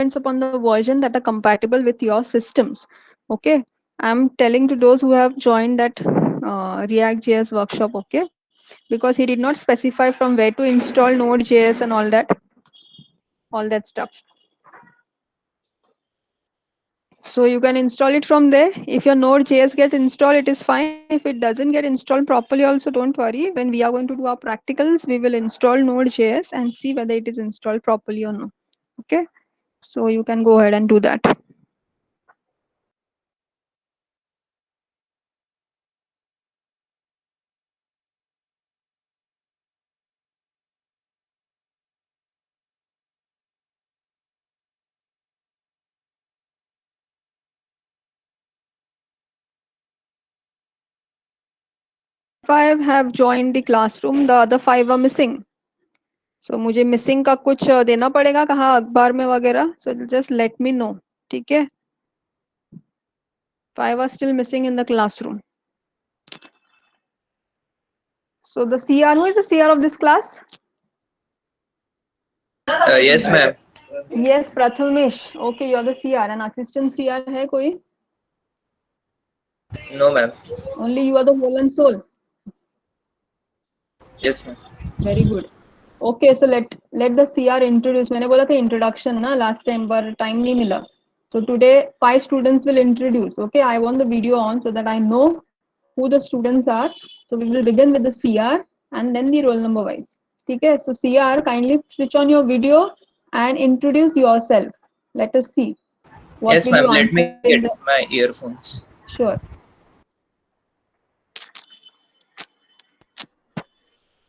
upon the version that are compatible with your systems. Okay, I'm telling to those who have joined that React.js workshop. Okay, because he did not specify from where to install Node.js and all that stuff. So you can install it from there. If your Node.js gets installed, it is fine. If it doesn't get installed properly, also don't worry. When we are going to do our practicals, we will install Node.js and see whether it is installed properly or not. Okay. So you can go ahead and do that. Five have joined the classroom. The other five are missing. So मुझे missing का कुछ देना पड़ेगा कहाँ अखबार में वगैरह. So just let me know. ठीक है. Five are still missing in the classroom. So the CR, who is the CR of this class? Yes, ma'am. Yes, Prathamesh. Okay, you're the CR. And assistant CR है कोई? No, ma'am. Only you are the whole and soul. Yes, ma'am. Very good. Okay, so let the CR introduce. मैंने बोला था introduction ना last time पर time नहीं मिला. So today 5 students will introduce. Okay, I want the video on so that I know who the students are. So we will begin with the CR and then the roll number wise. ठीक है? So CR, kindly switch on your video and introduce yourself. Let us see. What Yes, will ma'am. you Let answer me in get the... my earphones. Sure.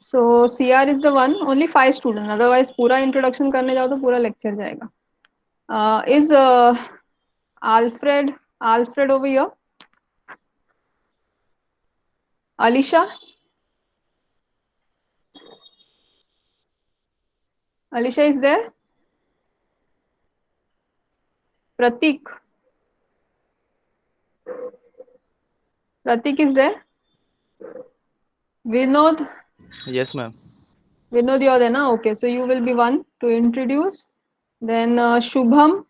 So CR is the one, only 5 students. Otherwise, पूरा introduction करने जाओ तो पूरा lecture जाएगा. Is Alfred over here? Alisha? Alisha is there? Pratik? Pratik is there? Vinod? Yes, ma'am. Vinod, you're there, na? Okay, so you will be one to introduce. Then Shubham.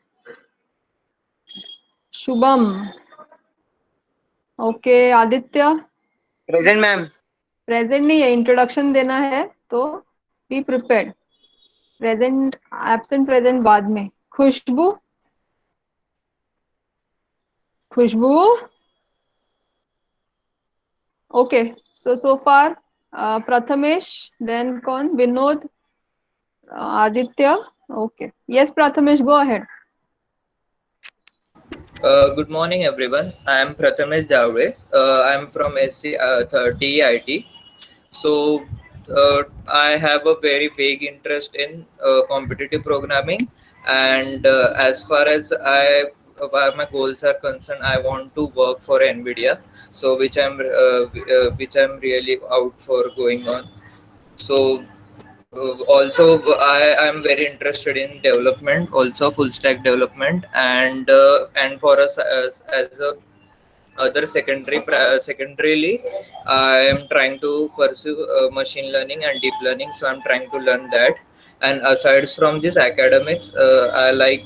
Shubham. Okay, Aditya. Present, ma'am. Present नहीं है, introduction देना है, तो be prepared. Present, absent, present बाद में. खुशबू. खुशबू. Okay, so far, Prathamesh, then कौन? Vinod, Aditya. Okay. Yes, Prathamesh, go ahead. Good morning, everyone. I am Prathamesh Javre. I am from SC 30 IT. So, I have a very vague interest in competitive programming, and as far as my goals are concerned, I want to work for NVIDIA. So, which I'm really out for going on. So, also I am very interested in development, also full stack development, and for us as a other secondarily, I am trying to pursue machine learning and deep learning, so I'm trying to learn that. And aside from this academics, I like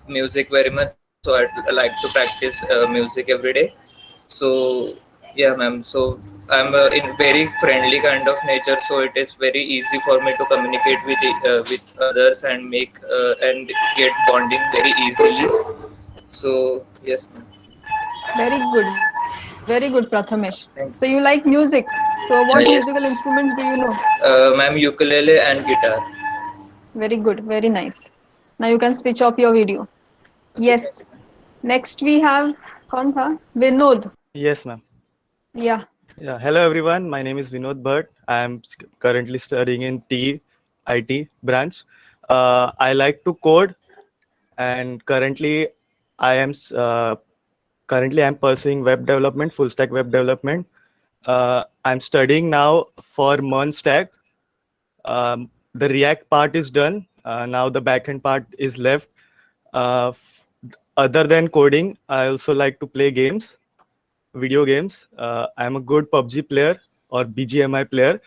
music very much, so I like to practice music every day. So yeah, ma'am. So I'm in very friendly kind of nature, so it is very easy for me to communicate with others and make and get bonding very easily. So yes, ma'am. Very good, Prathamesh. Thank So you like music. So what Yes, musical instruments do you know? ma'am. Ukulele and guitar. Very good, very nice. Now you can switch off your video. Okay, Yes. thank you. Next we have कौन था? Vinod. Yes, ma'am. Yeah. Yeah. Hello, everyone. My name is Vinod Bhatt. I am currently studying in TIT branch. I like to code, and currently I'm pursuing web development, full stack web development. I'm studying now for MERN stack. The React part is done. Now the backend part is left. Uh, f- Other than coding, I also like to play games, video games. I'm a good PUBG player or BGMI player.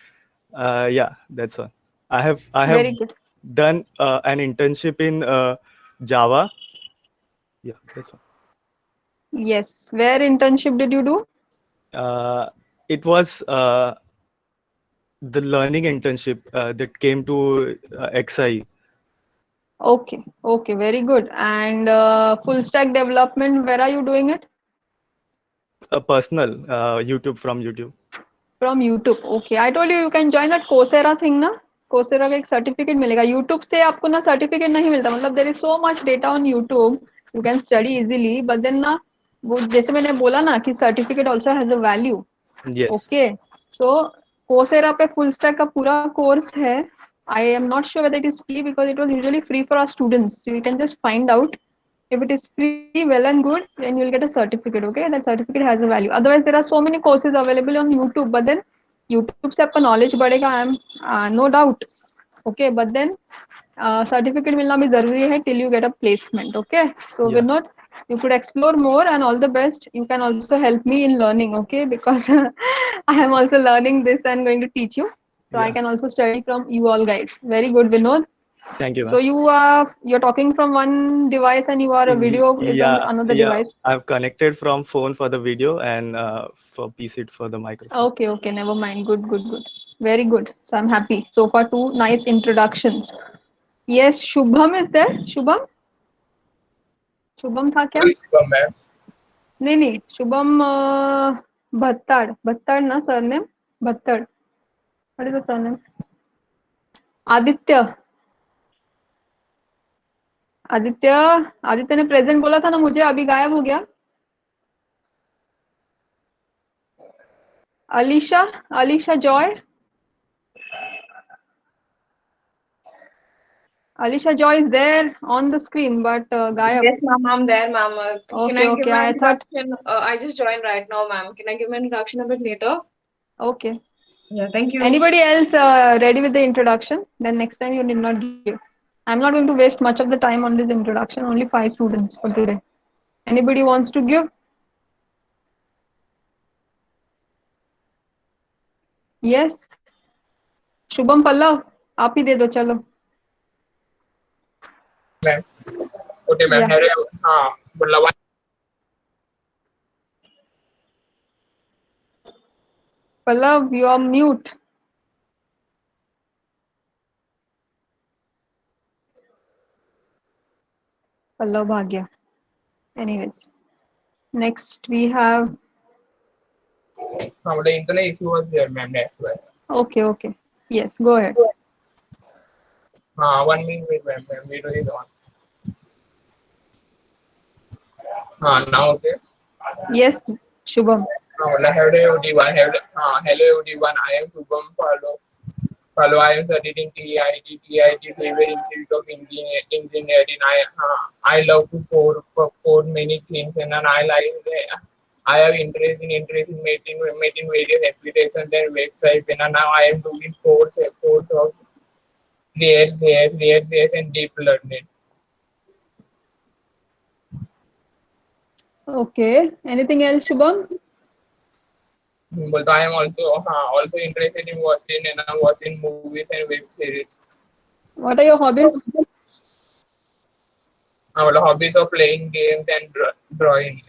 Yeah, that's all. I have Very good. done an internship in Java. Yeah, that's all. Yes. Where internship did you do? It was the learning internship that came to XI. Okay. Okay. Very good. And full stack development, where are you doing it? Personal YouTube from YouTube. From YouTube. Okay. I told you you can join that Coursera thing ना. Coursera का एक certificate मिलेगा. YouTube से आपको ना certificate नहीं मिलता. मतलब there is so much data on YouTube. You can study easily. But then ना वो जैसे मैंने बोला ना कि certificate also has a value. Yes. Okay. So Coursera पे full stack का पूरा course है. I am not sure whether it is free because it was usually free for our students. So you can just find out. If it is free, well and good, then you'll get a certificate. Okay, that certificate has a value. Otherwise, there are so many courses available on YouTube. But then YouTube से आपका knowledge बढ़ेगा. I am no doubt. Okay, but then certificate मिलना भी जरूरी है till you get a placement. Okay, so Yeah. Vinod, you could explore more and all the best. You can also help me in learning. Okay, because I am also learning this and going to teach you. So I Yeah. can also study from you all guys. Very good, Vinod. Thank you, So ma'am. you're talking from one device and you are a video is on Yeah, another yeah. device. I've connected from phone for the video and for PC for the microphone. Okay, okay, never mind. Good, good, good. Very good. So I'm happy. So far, two nice introductions. Yes, Shubham is there. Shubham? Shubham था क्या? Ma'am नहीं नहीं शुभम भत्ताड़ भत्ताड़ ना surname Bhattad what is the surname Aditya Aditya Aditya ने present बोला था ना मुझे अभी गायब हो गया Alisha Alisha Joy Alisha Joy is there on the screen, but Gayab. Yes, ma'am, I'm there, ma'am. Can Okay, I give okay. my I thought, introduction? I just joined right now, ma'am. Can I give my introduction a bit later? okay. Yeah, thank you. Anybody else ready with the introduction? Then next time you need not give. I'm not going to waste much of the time on this introduction. Only 5 students for today. Anybody wants to give? Yes. Shubham Pallav, आप ही दे दो चलो. Ma'am okay ma'am Yeah. Hello हाँ बोला Pallav, you are mute. Pallav Bhagya. Anyways, next we have. हाँ बोला internet issue was there ma'am that's why Okay, okay. Yes, go ahead. हाँ 1 minute wait ma'am video is on हाँ now okay Yes, Shubham. hello everyone. Hello everyone. I am Shubham Fallo. I am studying TIT. TIT is Civil Institute of Engineering. I love to code many things, and I like. I have interest in making various applications and websites, and now I am doing course of React.js, and deep learning. Okay. Anything else, Shubham? But I am also interested in watching movies and web series. What are your hobbies? Our hobbies of playing games and drawing.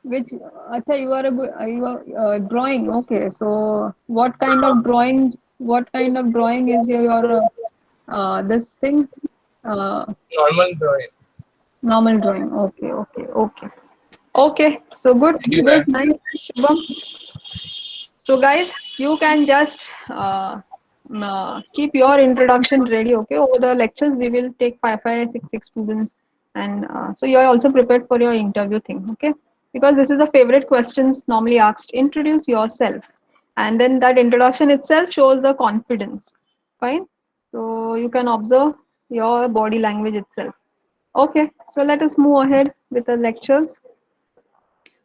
Which, acha, you are a good, you are drawing. Okay, so what kind of drawing? What kind of drawing is this thing? Normal drawing. Normal drawing. Okay, okay, okay, okay. So good, Thank you, good, ma'am. nice, Shubham. So guys, you can just keep your introduction ready. Okay, over the lectures we will take six students, and so you are also prepared for your interview thing. Okay, because this is the favorite questions normally asked. Introduce yourself, and then that introduction itself shows the confidence. Fine. So you can observe your body language itself. Okay, so let us move ahead with the lectures.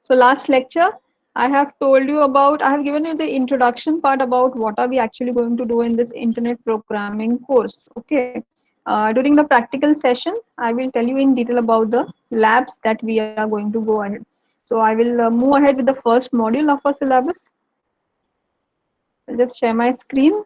So last lecture, I have told you about, I have given you the introduction part about what are we actually going to do in this internet programming course. Okay. During the practical session, I will tell you in detail about the labs that we are going to go ahead. So I will move ahead with the first module of our syllabus. I'll just share my screen.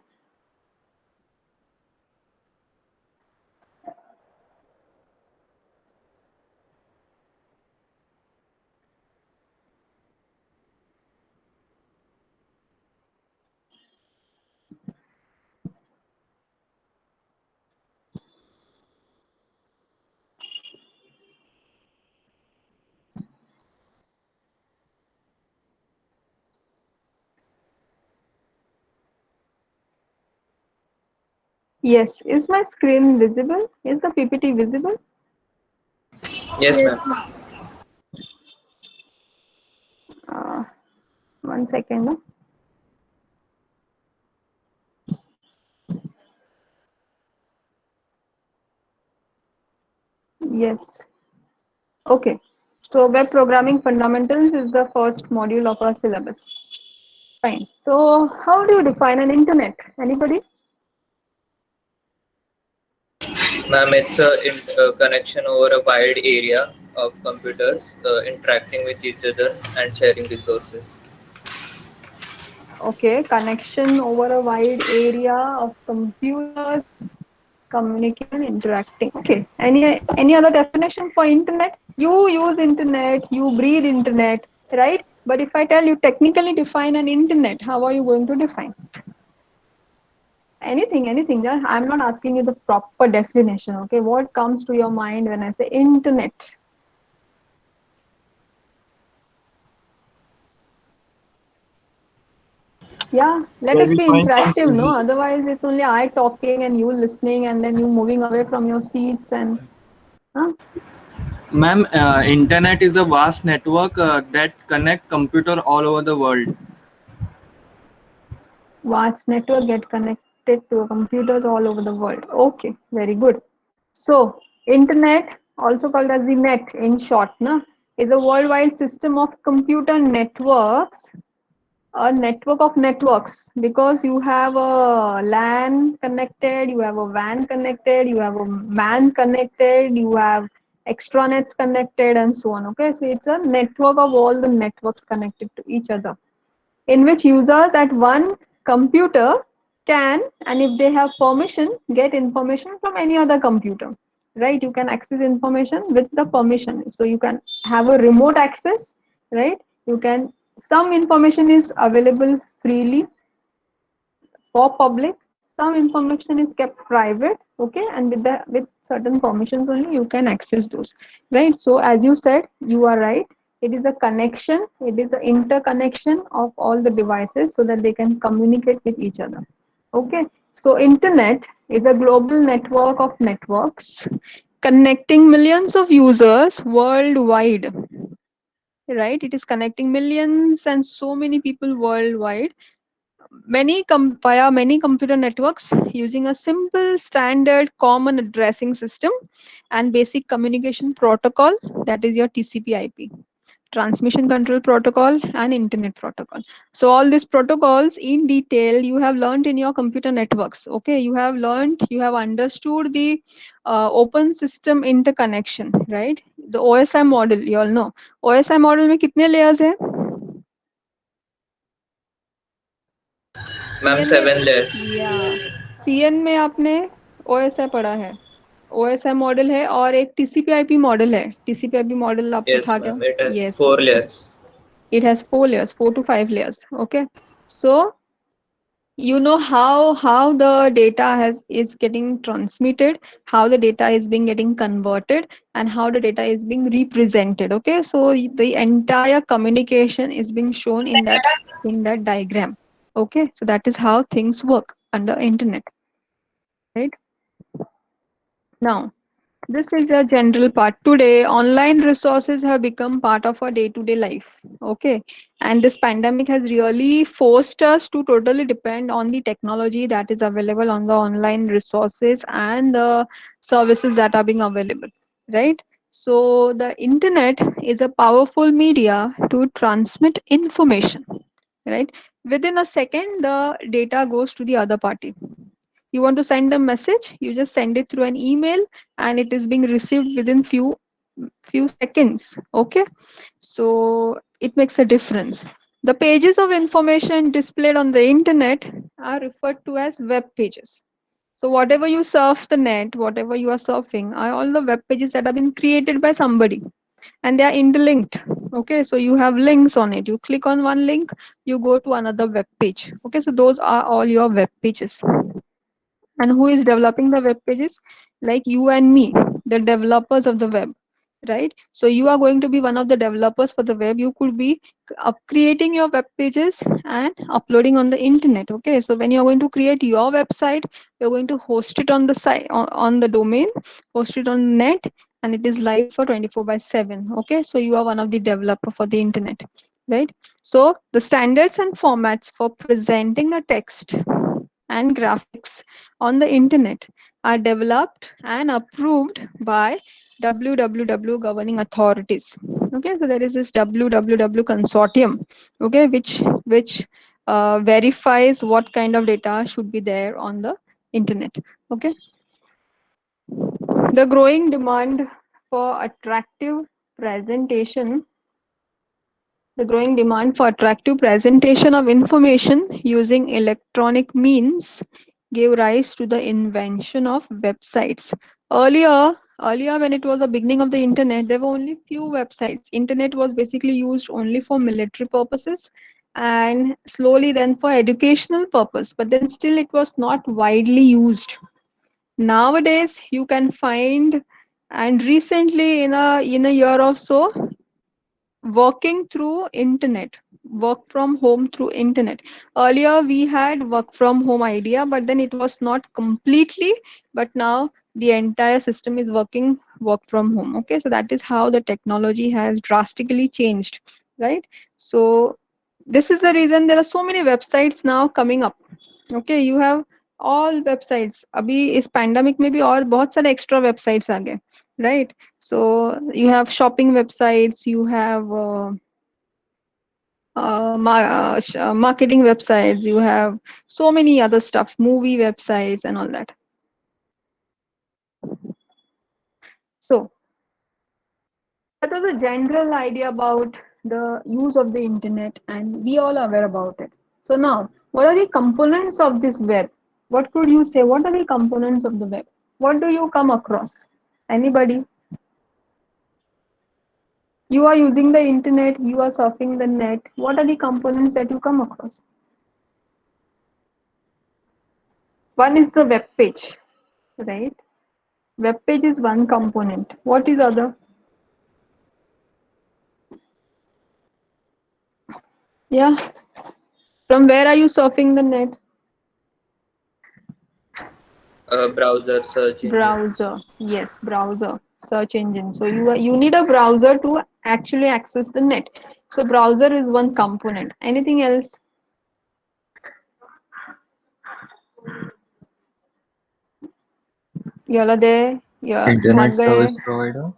Yes. Is my screen visible? Is the PPT visible? Yes, Yes, ma'am. ma'am. Uh, 1 second. No? Yes. Okay. So web programming fundamentals is the first module of our syllabus. Fine. So how do you define an internet? Anybody? Ma'am, it's a connection over a wide area of computers interacting with each other and sharing resources. Okay. Connection over a wide area of computers communicating and interacting. Okay. Any other definition for internet? You use internet, you breathe internet, right? But if I tell you technically define an internet, how are you going to define? Anything. I'm not asking you the proper definition. Okay. What comes to your mind when I say internet? Yeah, let Where us we be find things interactive, no? easily. Otherwise, it's only I talking and you listening, and then you moving away from your seats and huh? Ma'am, internet is a vast network that connect computer all over the world. Vast network get connected to computers all over the world. Okay, very good. So, internet, also called as the net in short, no, is a worldwide system of computer networks, a network of networks, because you have a LAN connected, you have a WAN connected, you have a MAN connected, you have extranets connected, and so on. Okay, so it's a network of all the networks connected to each other, in which users at one computer can, and if they have permission, get information from any other computer, right? You can access information with the permission, so you can have a remote access, right? You can, some information is available freely for public, some information is kept private, okay, and with the with certain permissions only you can access those, right? So as you said, you are right, it is a connection, it is an interconnection of all the devices so that they can communicate with each other. Okay, so internet is a global network of networks connecting millions of users worldwide, right? It is connecting millions and so many people worldwide, via many computer networks using a simple standard common addressing system and basic communication protocol, that is your TCP/IP, transmission control protocol and internet protocol. So all these protocols in detail you have learned in your computer networks. Okay, you have learned, you have understood the open system interconnection, right? The OSI model, you all know OSI model में कितने layers है? Ma'am, CN में, 7 layers. या CN में आपने OSI पढ़ा है, OSI model है और एक टीसीपी/आईपी मॉडल है। टीसीपी/आईपी मॉडल आपको Yes, था क्या? ma'am. It has yes, 4 layers. it has 4 layers, 4 to 5 layers. Okay, so you know how the data has is getting transmitted, how the data is being getting converted, and how the data is being represented. Okay, so the entire communication is being shown in that diagram. Okay, so that is how things work under internet, right? Now this is a general part. Today, online resources have become part of our day to day life. Okay. And this pandemic has really forced us to totally depend on the technology that is available on the online resources and the services that are being available. Right. So, the internet is a powerful media to transmit information. Right. Within a second, the data goes to the other party. You want to send a message, you just send it through an email and it is being received within few seconds. Okay, so it makes a difference. The pages of information displayed on the internet are referred to as web pages. So whatever you surf the net, whatever you are surfing, are all the web pages that have been created by somebody and they are interlinked. Okay, so you have links on it, you click on one link, you go to another web page. Okay, so those are all your web pages. And who is developing the web pages? Like you and me, the developers of the web. right? So you are going to be one of the developers for the web. You could be creating your web pages and uploading on the internet. Okay, so when you're going to create your website, you're going to host it on the site, on the domain, host it on net, and it is live for 24/7. Okay, so you are one of the developer for the internet, right? So the standards and formats for presenting the text and graphics on the internet are developed and approved by www governing authorities. Okay, so there is this www consortium, okay, which verifies what kind of data should be there on the internet. Okay, the growing demand for attractive presentation the growing demand for attractive presentation of information using electronic means gave rise to the invention of websites. Earlier, when it was the beginning of the internet, there were only few websites. Internet was basically used only for military purposes and slowly then for educational purpose. But then still it was not widely used. Nowadays, you can find, and recently in a year or so, working through internet, work from home through internet. Earlier we had work from home idea, but then it was not completely, but now the entire system is working work from home. Okay, so that is how the technology has drastically changed, right? So this is the reason there are so many websites now coming up. Okay, you have all websites abhi is pandemic में भी और बहुत सारे extra websites आ गए, right? So you have shopping websites, you have marketing websites, you have so many other stuff, movie websites and all that. So that was a general idea about the use of the internet, and we all are aware about it. So now, what are the components of this web? What could you say? What are the components of the web? What do you come across? Anybody? You are using the internet, you are surfing the net. What are the components that you come across? One is the web page, right? Web page is one component. What is other? Yeah. From where are you surfing the net? Browser search engine. Browser. Yes, browser. Search engine. So you need a browser to actually access the net. So browser is one component. Anything else? Y'all are there? Yeah, Internet bhag gaye. service provider.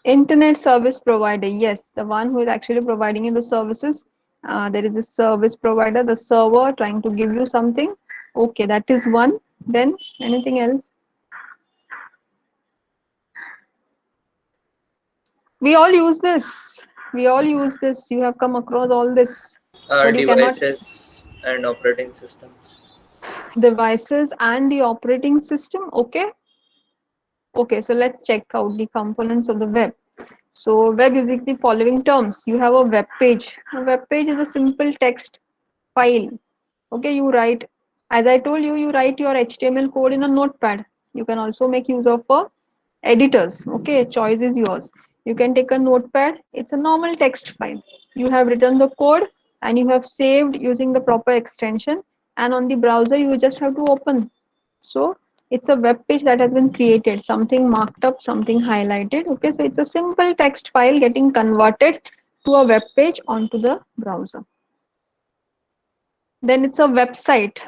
Internet service provider. Yes, the one who is actually providing you the services. There is a service provider, the server trying to give you something. Okay, that is one. Then anything else? We all use this. We all use this. You have come across all this, but you cannot Devices and operating systems. devices and the operating system. Okay. Okay, so let's check out the components of the web. So web using the following terms. You have a web page. A web page is a simple text file. Okay, you write, as I told you, you write your HTML code in a notepad. You can also make use of editors. Okay, choice is yours. You can take a notepad. It's a normal text file. You have written the code and you have saved using the proper extension, and on the browser you just have to open. So it's a web page that has been created, something marked up, something highlighted. Okay, so it's a simple text file getting converted to a web page onto the browser. Then it's a website.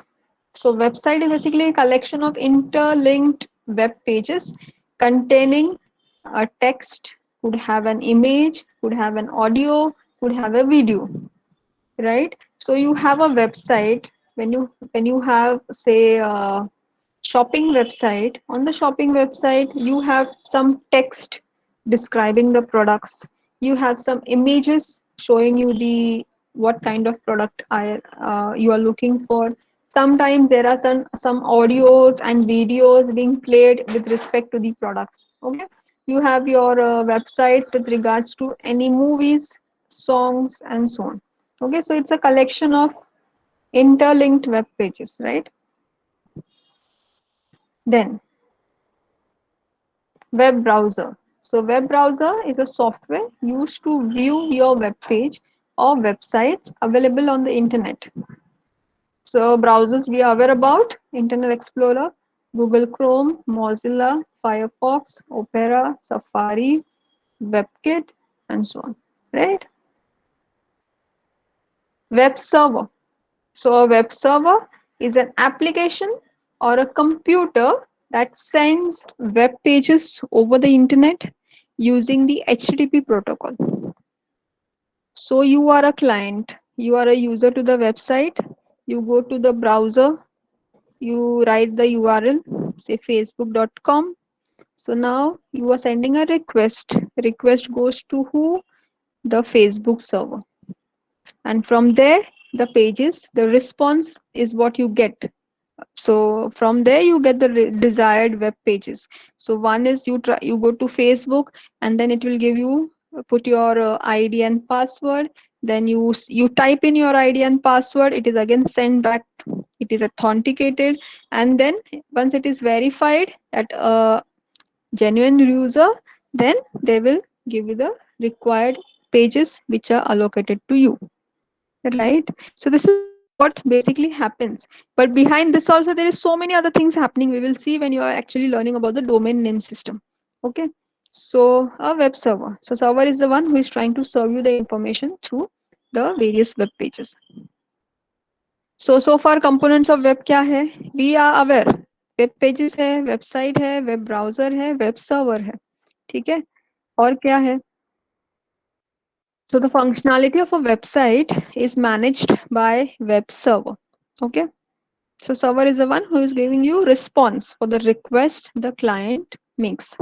So website is basically a collection of interlinked web pages containing a text, could have an image, could have an audio, could have a video, right? So you have a website. When you have, say, shopping website. On the shopping website you have some text describing the products, you have some images showing you the what kind of product you are looking for. Sometimes there are some audios and videos being played with respect to the products. Okay, you have your website with regards to any movies, songs and so on. Okay, so it's a collection of interlinked web pages, right? Then web browser. So web browser is a software used to view your web page or websites available on the internet. So browsers we are aware about: Internet Explorer, Google Chrome, Mozilla, Firefox, Opera, Safari, WebKit, and so on, right? Web server. So a web server is an application or a computer that sends web pages over the internet using the HTTP protocol. So you are a client, you are a user to the website, you go to the browser, you write the URL, say facebook.com. So now you are sending a request. Request goes to who? The Facebook server. And from there, the pages, the response is what you get. So from there you get the desired web pages. So one is you go to Facebook, and then it will give you, put your ID and password. Then you type in your ID and password. It is again sent back. It is authenticated, and then once it is verified that a genuine user, then they will give you the required pages which are allocated to you, right? So this is what basically happens. But behind this also there is so many other things happening. We will see when you are actually learning about the domain name system. Okay. So a web server. So server is the one who is trying to serve you the information through the various web pages. So far components of web क्या है? We are aware. Web pages है, website है, web browser है, web server है. ठीक है? और क्या है? So the functionality of a website is managed by web server. Okay. So server is the one who is giving you response for the request the client makes.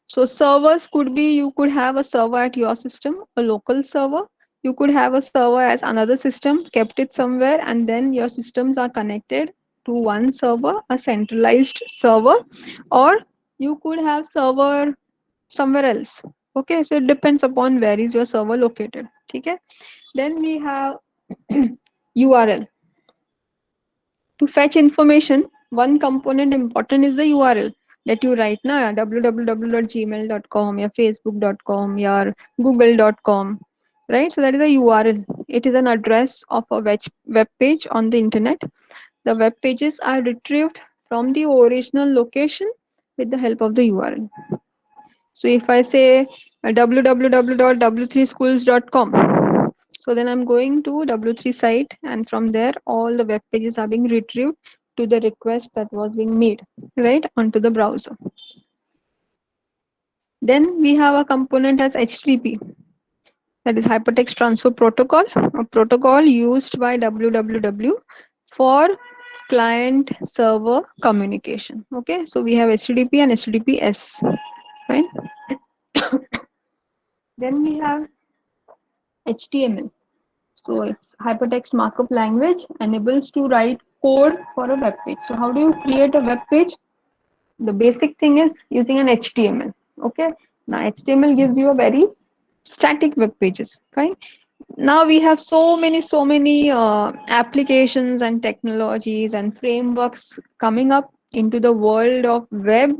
So servers could be, you could have a server at your system, a local server. You could have a server as another system, kept it somewhere, and then your systems are connected to one server, a centralized server, or you could have server somewhere else. Okay, so it depends upon where is your server located. Okay. Then we have URL. To fetch information, one component important is the URL that you write now, www.gmail.com, your facebook.com, your google.com, right? So that is a URL. It is an address of a web page on the internet. The web pages are retrieved from the original location with the help of the URL. So if I say www.w3schools.com, so then I'm going to W3 site, and from there all the web pages are being retrieved to the request that was being made, right, onto the browser. Then we have a component as HTTP, that is Hypertext Transfer Protocol, a protocol used by www for client server communication. Okay, so we have HTTP and HTTPS, right? Then we have HTML. So it's hypertext markup language, enables to write code for a web page. So how do you create a web page? The basic thing is using an HTML. Okay. Now HTML gives you a very static web pages. Fine. Now we have so many applications and technologies and frameworks coming up into the world of web,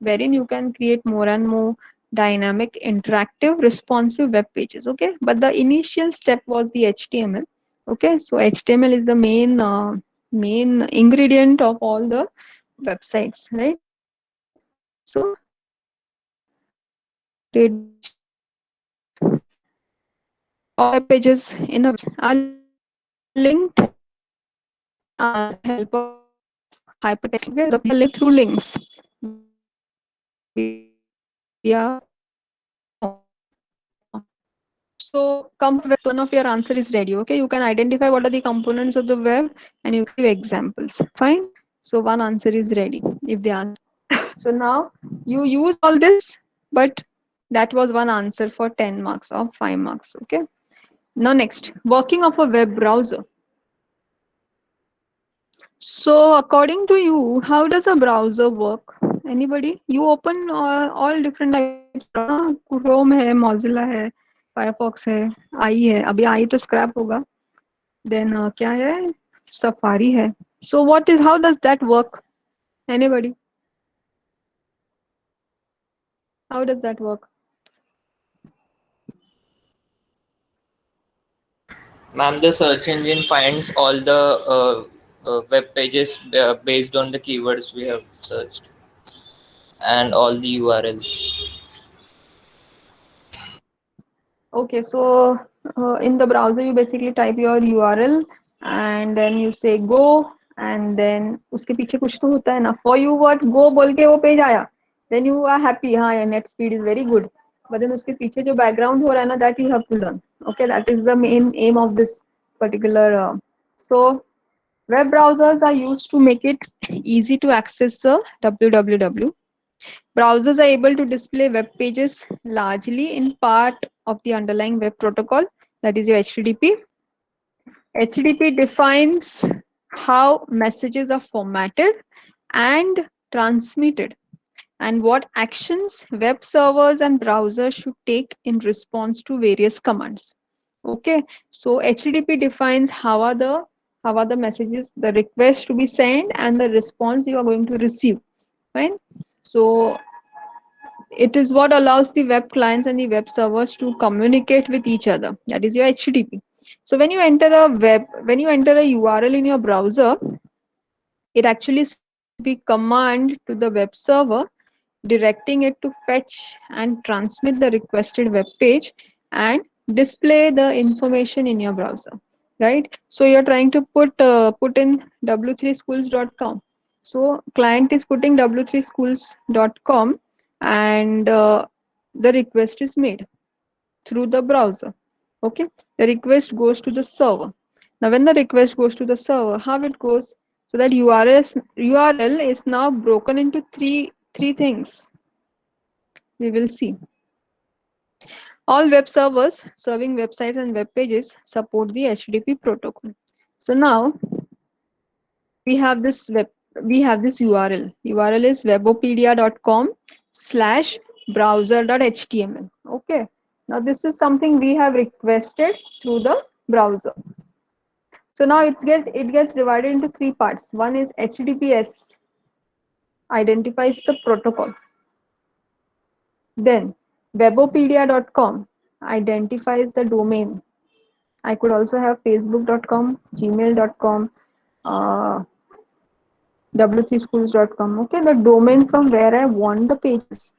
wherein you can create more and more dynamic, interactive, responsive web pages. Okay, but the initial step was the HTML. Okay, so HTML is the main ingredient of all the websites, right? So all web pages in a website are linked with the help of hypertext. Okay, the pages are linked through links via so come with one of your answer is ready. Okay, you can identify what are the components of the web and you give examples. Fine. So one answer is ready if they answer. So now you use all this, but that was one answer for 10 marks or 5 marks. Okay. Now next, working of a web browser. So according to you, how does a browser work? Anybody? You open all different types of browser. Chrome है, Mozilla है, Firefox है, IE है. अभी IE तो scrap होगा. Then क्या है? Safari है. So what is? How does that work? Anybody? How does that work? Ma'am, the search engine finds all the web pages based on the keywords we have searched and all the URLs. Okay, so in the browser you basically type your URL and then you say go and then उसके पीछे कुछ तो होता है ना, for you what go बोल के वो पेज आया, then you are happy, हाँ your net speed is very good, but then उसके पीछे जो background हो रहा है ना, that you have to learn. Okay, that is the main aim of this particular. So web browsers are used to make it easy to access the www. Browsers are able to display web pages largely in part of the underlying web protocol, that is your HTTP. HTTP defines how messages are formatted and transmitted and what actions web servers and browsers should take in response to various commands. Okay, so HTTP defines how are the messages, the request to be sent and the response you are going to receive. Fine. So it is what allows the web clients and the web servers to communicate with each other. That is your HTTP. So when you enter a URL in your browser, it actually sends the command to the web server, directing it to fetch and transmit the requested web page and display the information in your browser. Right? So you're trying to put in w3schools.com. So client is putting w3schools.com and the request is made through the browser. Okay, the request goes to the server. Now when the request goes to the server, how it goes, so that URL is now broken into three things. We will see. All web servers serving websites and web pages support the HTTP protocol. So now we have this URL. URL is webopedia.com slash browser.html. Okay. Now this is something we have requested through the browser. So now it gets divided into three parts. One is HTTPS, identifies the protocol. Then webopedia.com identifies the domain. I could also have facebook.com, gmail.com, w3schools.com. Okay, the domain from where I want the pages.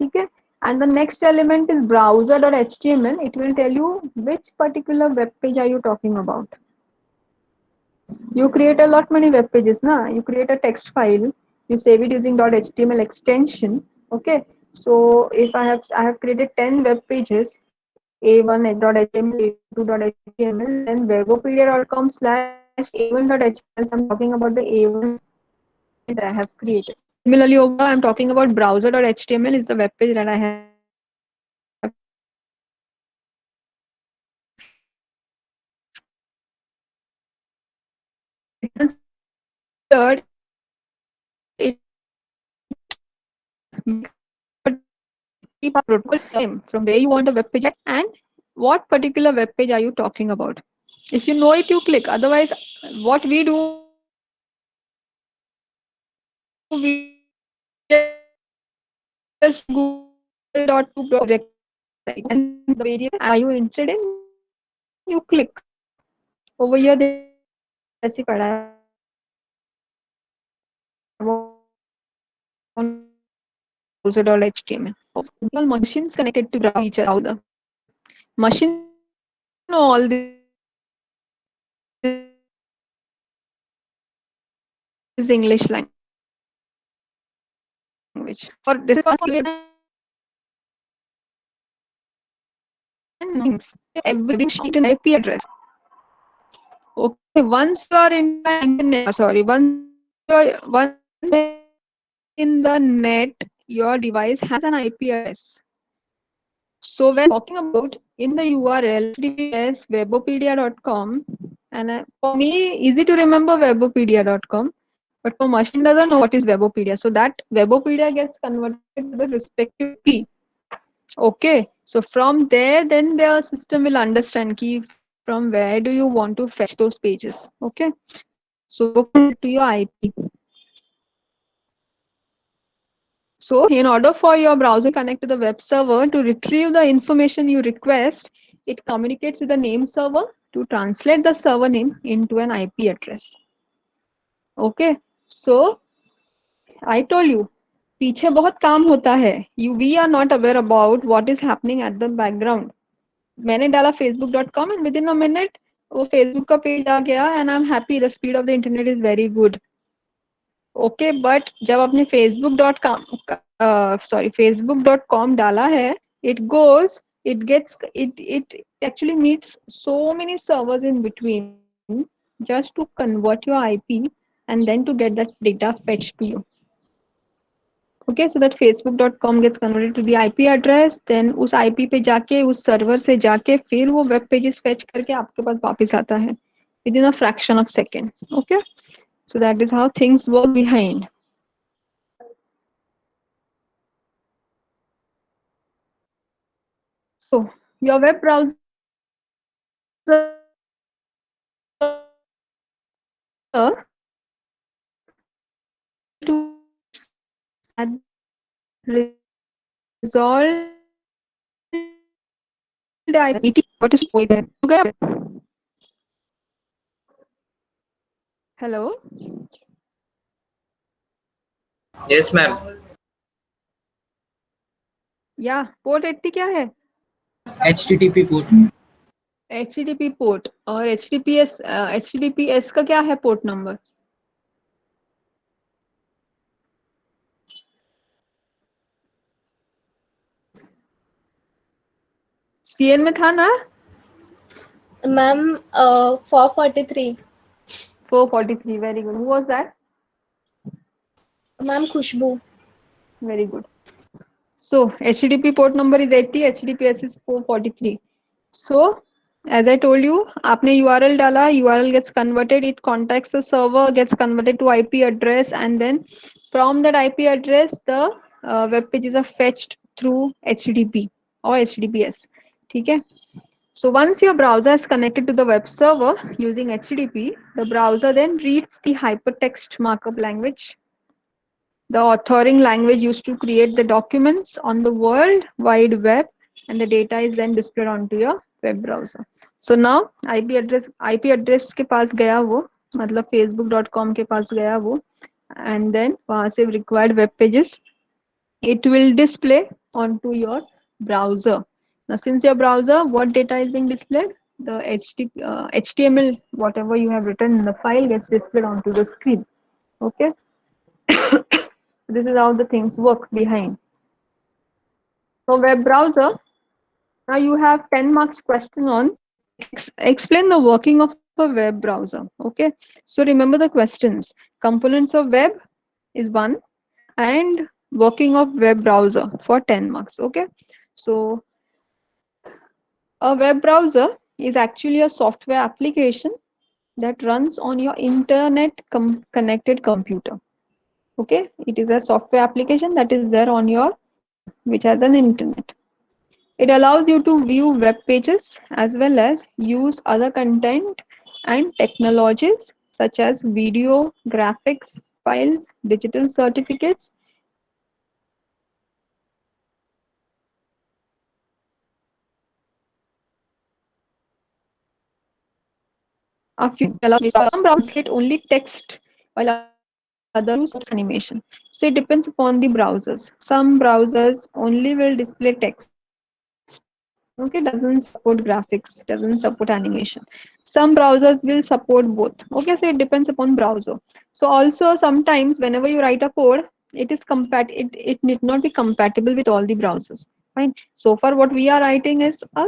Okay, and the next element is browser.html. It will tell you which particular web page are you talking about. You create a lot many web pages, na? You create a text file, you save it using .html extension. Okay, so if I have created 10 web pages, a1.html, a2.html, then webopedia.com slash a1.html. So I'm talking about the A1 that I have created. Similarly, over I'm talking about browser.html is the web page that I have considered it protocol name from where you want the web page and what particular web page are you talking about. If you know it, you click. Otherwise, what we do, we just google.to and the various are you interested in, you click. Over here there ऐसे पड़ा है, I want browser.html. All machines connected to each other. Machines know all this English language. For this is for every sheet and IP address. Okay, once you are in the internet, once in the net, your device has an IP address. So when talking about in the URL https webopedia.com, and for me easy to remember webopedia.com, but for machine doesn't know what is Webopedia. So that Webopedia gets converted to the respective P. Okay, so from there, then the system will understand key from where do you want to fetch those pages. Okay, so Webopedia to your IP. So in order for your browser to connect to the web server to retrieve the information you request, it communicates with the name server to translate the server name into an IP address. Okay, so I told you, पीछे बहुत काम होता है. We are not aware about what is happening at the background. मैंने डाला facebook.com and within a minute वो Facebook का page आ गया and I'm happy. The speed of the internet is very good. Okay, but जब आपने facebook.com डाला है, it actually meets so many servers in between just to convert your IP and then to get that data fetched to you. Okay, so that facebook.com gets converted to the IP address, then उस IP पे जाके उस server से जाके फिर वो web pages fetch करके आपके पास वापस आता है within a fraction of second. Okay, so that is how things work behind. So your web browser to resolved what is web? Hello. Yes, ma'am. Yeah, port 80 क्या है? HTTP port. HTTP पोर्ट और HTTPS का क्या है port number? CN में था ना? Ma'am, 443. 443. Very good. Who was that? Ma'am, Khushbu. Very good. So HTTP port number is 80, HTTPS is 443. So as I told you, आपने URL डाला, URL gets converted, it contacts the server, gets converted to IP address, and then from that IP address, the web pages are fetched through HTTP or HTTPS. ठीक है? So once your browser is connected to the web server using HTTP, the browser then reads the hypertext markup language, the authoring language used to create the documents on the World Wide Web, and the data is then displayed onto your web browser. So now IP address के पास गया वो, मतलब facebook.com के पास गया वो, and then वहाँ से required web pages it will display onto your browser. Now since your browser, what data is being displayed? The HTML, whatever you have written in the file gets displayed onto the screen. Okay. This is how the things work behind. So web browser, now you have 10 marks question on explain the working of a web browser. Okay. So remember the questions. Components of web is 1 and working of web browser for 10 marks. Okay. So a web browser is actually a software application that runs on your internet connected computer. Okay, it is a software application that is there on your computer which has an internet. It allows you to view web pages as well as use other content and technologies such as video, graphics, files, digital certificates. A few some browsers translate only text while others use animation. So it depends upon the browsers. Some browsers only will display text. Okay, doesn't support graphics, doesn't support animation. Some browsers will support both. Okay, so it depends upon browser. So also sometimes whenever you write a code, it need not be compatible with all the browsers. Fine. So far what we are writing is a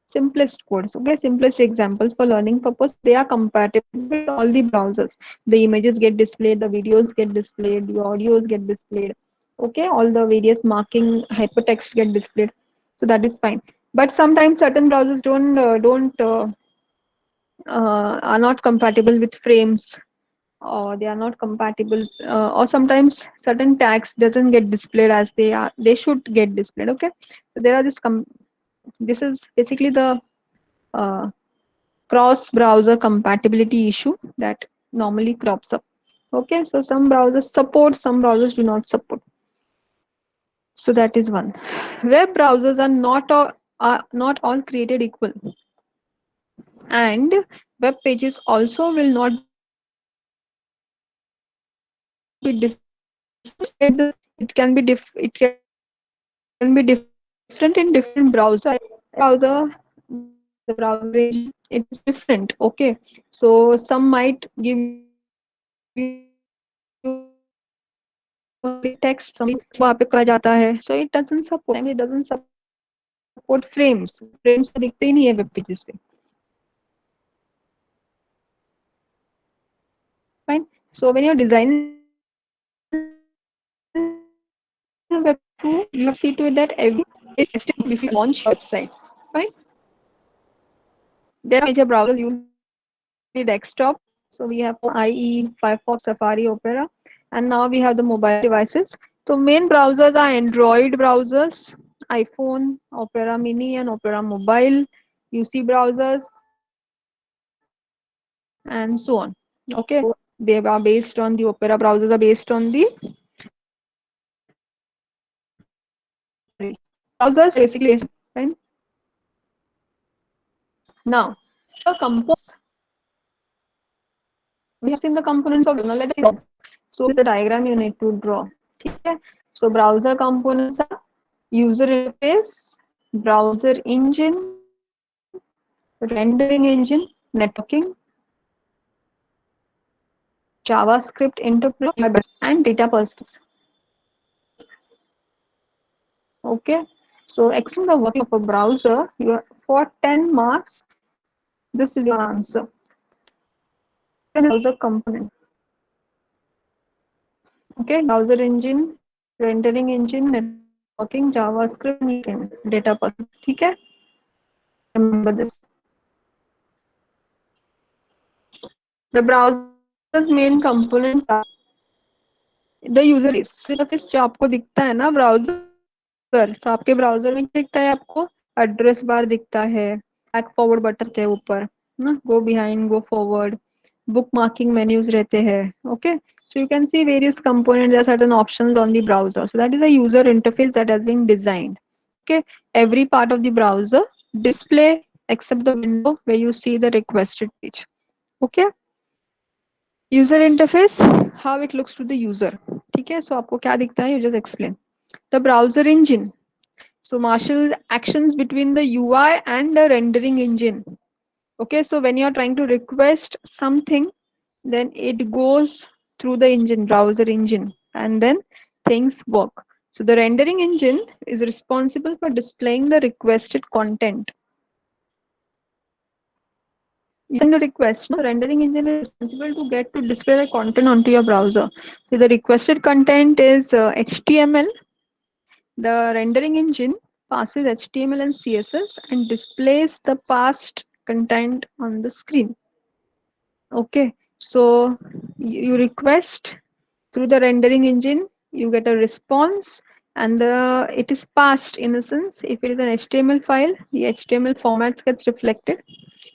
simplest codes. Okay, simplest examples for learning purpose. They are compatible with all the browsers. The images get displayed, the videos get displayed, the audios get displayed. Okay, all the various marking hypertext get displayed. So that is fine. But sometimes certain browsers don't are not compatible with frames, or they are not compatible, or sometimes certain tags doesn't get displayed as they should get displayed. Okay, so there are this is basically the uh, cross browser compatibility issue that normally crops up. Okay, so some browsers support, some browsers do not support. So that is one. Web browsers are not all created equal, and web pages also will not be display the same way. It can be different in different browsers. Browser, the browser engine, it is different. Okay, so some might give you only text, some might give you only text, some might वहाँ पे करा जाता है. So it doesn't support. It doesn't support frames. Frames तो दिखते ही नहीं है web pages पे. Fine. So when you're designing a web 2, you have to see to it that everything is HTML before you launch your website. Fine. There are major browsers used in the desktop. So we have Chrome, IE, Firefox, Safari, Opera, and now we have the mobile devices. So main browsers are Android browsers, iPhone, Opera Mini, and Opera Mobile, UC browsers, and so on. Okay, so they are based on the Opera browsers are based on the Safari. Browsers basically fine. Now, the components. We have seen the components of. Now let us see. So this is the diagram you need to draw. Okay. So browser components are user interface, browser engine, rendering engine, networking, JavaScript interpreter, and data persistence. Okay. So explain the working of a browser. For 10 marks, this is your answer. Browser component. Okay. Browser engine, rendering engine, networking, JavaScript, data persistence. ठीक है. Remember this. The browser's main components are the user interface जो आपको दिखता है ना browser. So आपके browser में क्या दिखता है आपको? एड्रेस बार दिखता है, बैक फॉरवर्ड बटन होते हैं ऊपर ना, go behind, go forward, book marking menus रहते हैं. Okay, so you can see various components. There are certain options on the browser. So that is a user interface that has been designed. Okay, every part of the browser display except the window where you see the requested page. Okay, user interface, how it looks to the user. ठीक है, so आपको क्या दिखता है, you just explain. The browser engine, so marshal actions between the UI and the rendering engine. Okay, so when you are trying to request something, then it goes through the engine, browser engine, and then things work. So the rendering engine is responsible for displaying the requested content. You send a request, no? The rendering engine is responsible to get to display the content onto your browser. So the requested content is HTML. The rendering engine passes HTML and CSS and displays the passed content on the screen. Okay, so you request through the rendering engine, you get a response, and it is passed. In a sense, if it is an HTML file, the HTML formats gets reflected.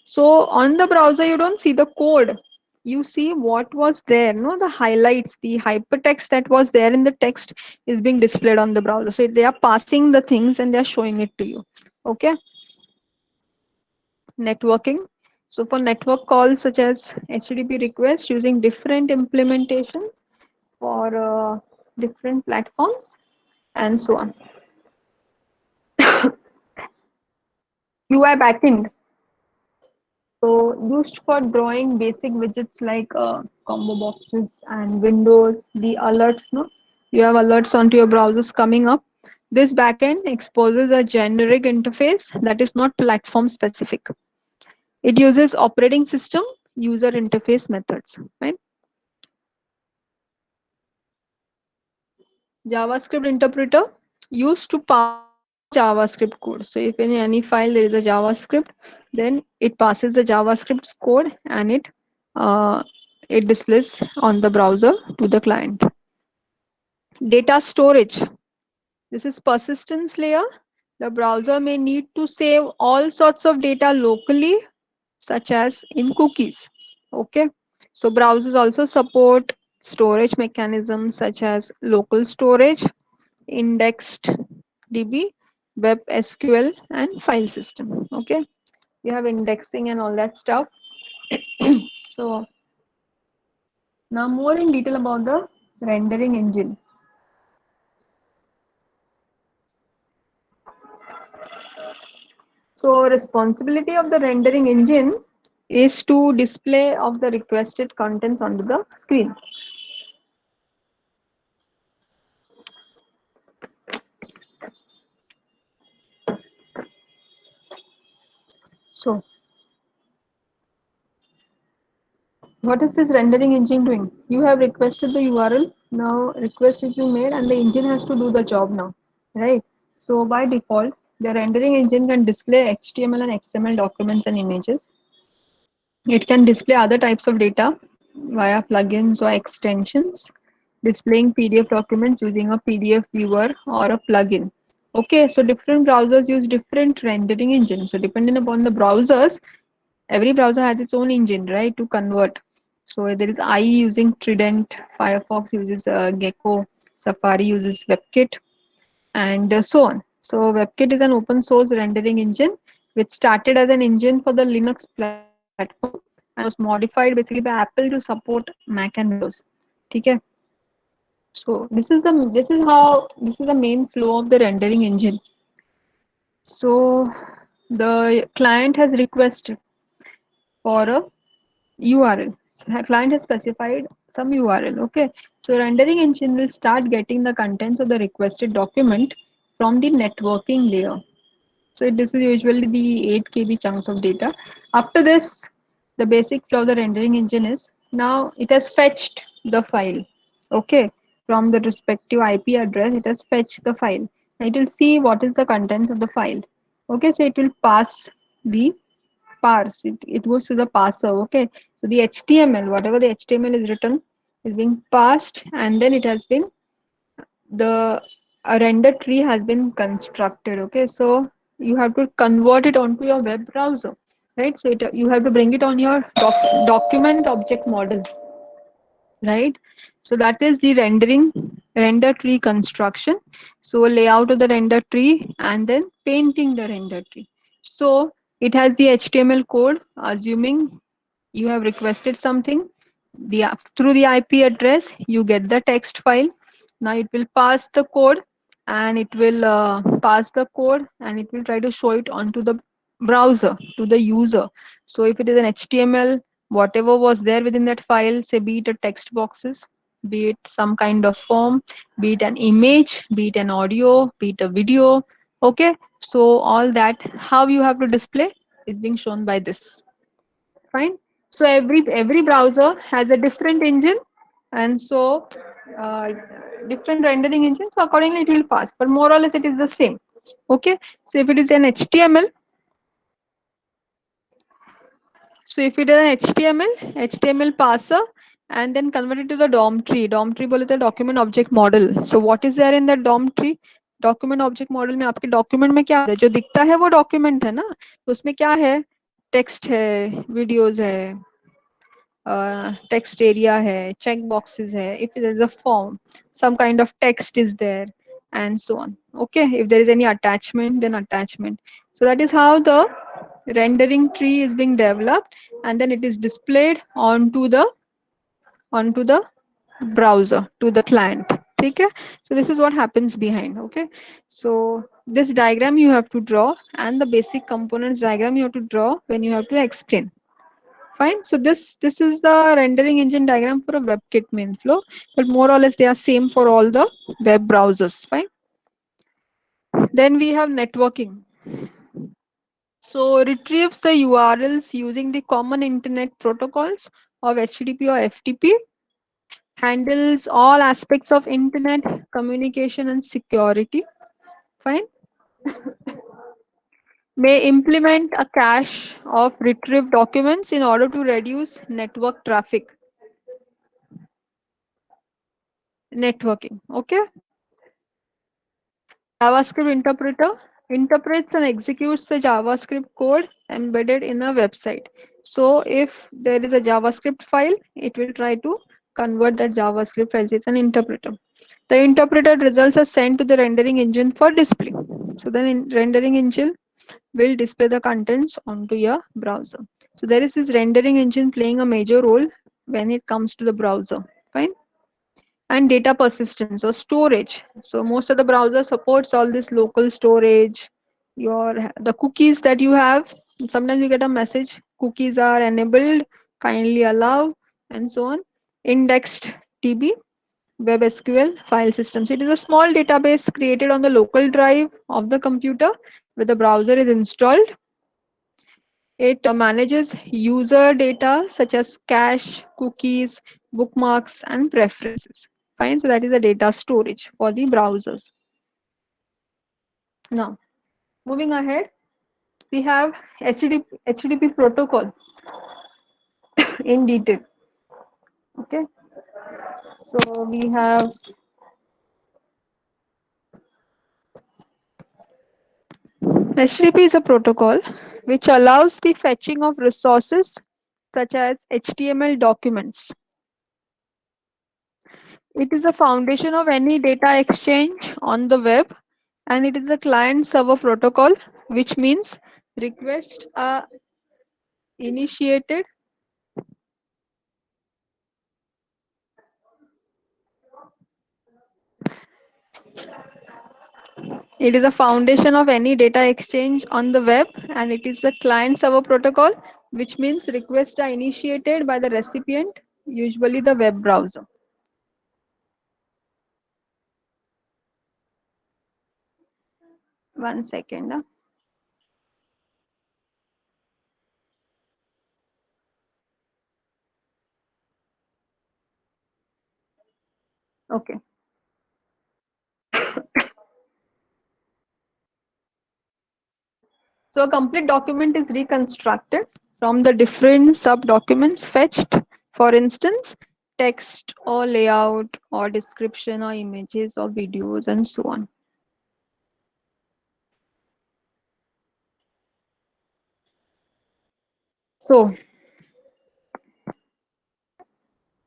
So on the browser, you don't see the code. You see what was there, no, the highlights, the hypertext that was there in the text is being displayed on the browser. So they are passing the things and they are showing it to you. Okay. Networking. So for network calls such as HTTP requests using different implementations for different platforms and so on. UI backend. So used for drawing basic widgets like combo boxes and windows, the alerts, no? You have alerts onto your browsers coming up. This backend exposes a generic interface that is not platform specific. It uses operating system user interface methods, right? JavaScript interpreter used to parse JavaScript code. So if in any file there is a JavaScript, then it passes the JavaScript code and uh, it displays on the browser to the client. Data storage. This is persistence layer. The browser may need to save all sorts of data locally, such as in cookies. Okay. So browsers also support storage mechanisms such as local storage, indexed DB, web SQL, and file system. Okay, we have indexing and all that stuff. So now more in detail about the rendering engine. So responsibility of the rendering engine is to display of the requested contents onto the screen. So what is this rendering engine doing? You have requested the URL. Now request is being made and the engine has to do the job now, right? So by default, the rendering engine can display HTML and XML documents and images. It can display other types of data via plugins or extensions, displaying PDF documents using a PDF viewer or a plugin. Okay, so different browsers use different rendering engines. So depending upon the browsers, every browser has its own engine, right, to convert. So there is IE using Trident, Firefox uses Gecko, Safari uses WebKit, and so on. So WebKit is an open source rendering engine which started as an engine for the Linux platform and was modified basically by Apple to support Mac and Windows. Okay. So this is the main flow of the rendering engine. So the client has requested for a URL. Client has specified some URL. Okay. So rendering engine will start getting the contents of the requested document from the networking layer. So this is usually the 8 KB chunks of data. After this, the basic flow of the rendering engine is now it has fetched the file. Okay. From the respective IP address, it has fetched the file. It will see what is the contents of the file. Okay. So it will the parse. It goes to the parser. Okay. So the HTML, whatever the HTML is written, is being parsed and then it has been the a render tree has been constructed. Okay, so you have to convert it onto your web browser, right? So you have to bring it on your document object model, right? So that is the render tree construction. So layout of the render tree and then painting the render tree. So it has the HTML code, assuming you have requested something, through the IP address you get the text file. Now it will pass the code and it will try to show it onto the browser to the user. So if it is an HTML, whatever was there within that file, say be it a text boxes, be it some kind of form, be it an image, be it an audio, be it a video. Okay, so all that how you have to display is being shown by this. Fine. So every browser has a different engine, and so uh, different rendering engines. So accordingly, it will pass. But more or less, it is the same. Okay. So if it is an HTML, so if it is an HTML parser, and then convert it to the DOM tree. DOM tree बोले तो document object model. So what is there in that DOM tree? Document object model में आपके document में क्या है जो दिखता है वो डॉक्यूमेंट है ना तो उसमें क्या है टेक्स्ट है वीडियोस है text area hai, check boxes hai, if there is a form, some kind of text is there, and so on. Okay, if there is any attachment, then attachment. So that is how the rendering tree is being developed, and then it is displayed onto the browser to the client. Okay, so this is what happens behind. Okay, so this diagram you have to draw, and the basic components diagram you have to draw when you have to explain. Fine. So this is the rendering engine diagram for a WebKit main flow, but more or less they are same for all the web browsers. Fine. Then we have networking. So retrieves the URLs using the common internet protocols of HTTP or FTP. Handles all aspects of internet communication and security. Fine. May implement a cache of retrieved documents in order to reduce network traffic. Networking. Okay. JavaScript interpreter interprets and executes the JavaScript code embedded in a website. So if there is a JavaScript file, it will try to convert that JavaScript file. It's an interpreter. The interpreted results are sent to the rendering engine for display. So then rendering engine will display the contents onto your browser. So there is this rendering engine playing a major role when it comes to the browser. Fine. And data persistence or storage. So most of the browser supports all this local storage, your the cookies that you have. Sometimes you get a message, cookies are enabled, kindly allow, and so on. Indexed DB, Web SQL file systems. It is a small database created on the local drive of the computer where the browser is installed. It manages user data such as cache, cookies, bookmarks, and preferences. Fine, so that is the data storage for the browsers. Now, moving ahead, we have HTTP protocol in detail. Okay, so we have HTTP is a protocol which allows the fetching of resources such as HTML documents. It is the foundation of any data exchange on the web, and it is a client server protocol, which means requests are initiated. It is a foundation of any data exchange on the web, and it is a client server protocol, which means requests are initiated by the recipient, usually the web browser. One second. Okay. So a complete document is reconstructed from the different sub-documents fetched. For instance, text or layout or description or images or videos and so on. So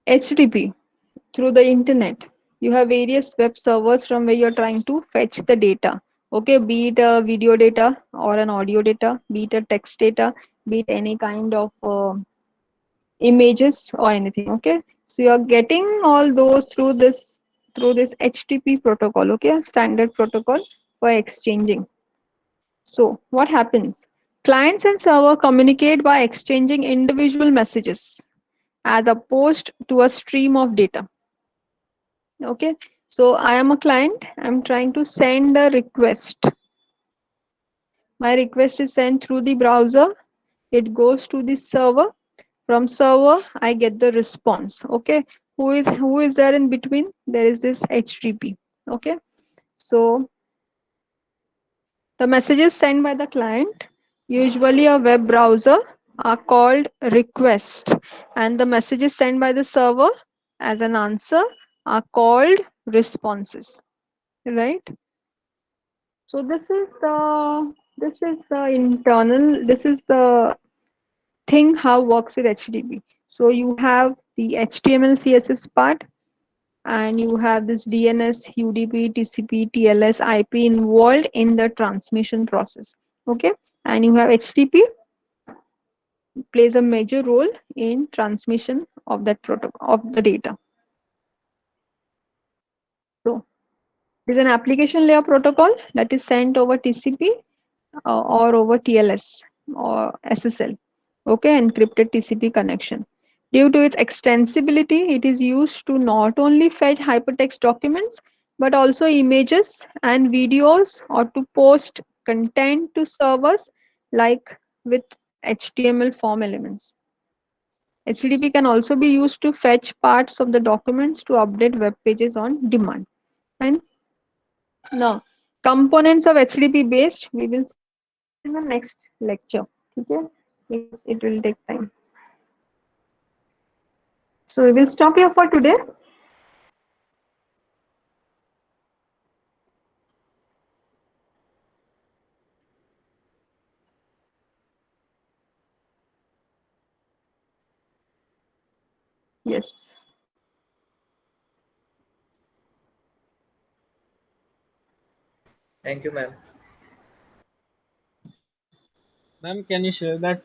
HTTP through the internet, you have various web servers from where you're trying to fetch the data. Okay, be it a video data or an audio data, be it a text data, be it any kind of images or anything. Okay, so you are getting all those through this HTTP protocol. Okay, standard protocol for exchanging. So what happens? Clients and server communicate by exchanging individual messages as opposed to a stream of data. Okay, so I am a client, I'm trying to send a request. My request is sent through the browser, it goes to the server. From server I get the response. Okay, who is there in between? There is this HTTP. Okay, so the messages sent by the client, usually a web browser, are called request, and the messages sent by the server as an answer are called responses. Right? So this is the thing how works with HTTP. So you have the HTML CSS part, and you have this DNS, UDP, TCP, TLS, IP involved in the transmission process. Okay, and you have HTTP plays a major role in transmission of that protocol of the data. So it is an application layer protocol that is sent over TCP or over TLS or SSL. Okay, encrypted TCP connection. Due to its extensibility, it is used to not only fetch hypertext documents but also images and videos, or to post content to servers like with HTML form elements. HTTP can also be used to fetch parts of the documents to update web pages on demand. And now, components of HTTP based, we will see in the next lecture. Okay, because it will take time. So we will stop here for today. Yes. Thank you, ma'am. Ma'am, can you share that